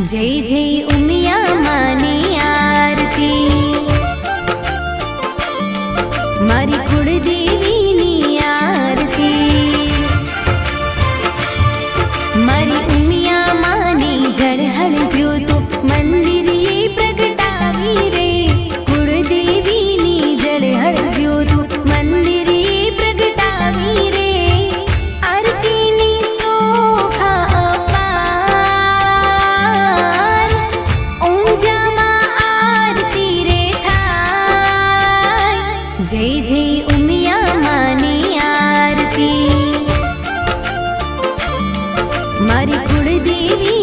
जय जय उमिया मानी आरती मारी कुलदेवी नी आरती मारी उमिया मानी जड़हड़ ज्योतो मंदिर ये प्रगटावी रे कुलदेवी नी जड़हड़ ज्योतो मंदिर ये प्रगटावी रे आरती नी शोभा अपार ऊंजा मां आरती रे थाय जय जय उमिया मानी आरती मारी कुलदेवी